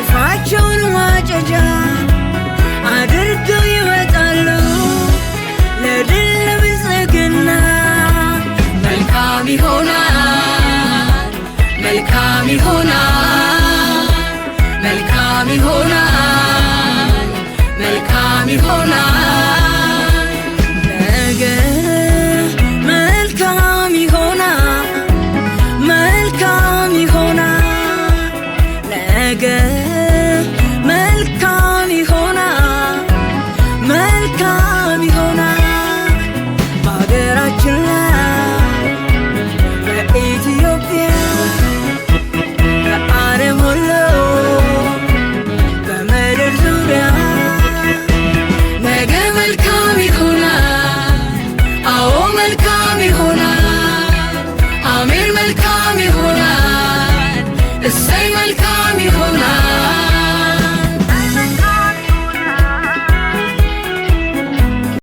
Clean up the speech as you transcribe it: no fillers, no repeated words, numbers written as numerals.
ግፋቸውን ማጨጃ አድርገው ይመጣሉ ለድል ለብልጽግና። መልካም ይሆናል መልካም ይሆናል መልካም ይሆናል መልካም ይሆናል ነገ መልካም ይሆናል መልካም ይሆናል ነገ መልካም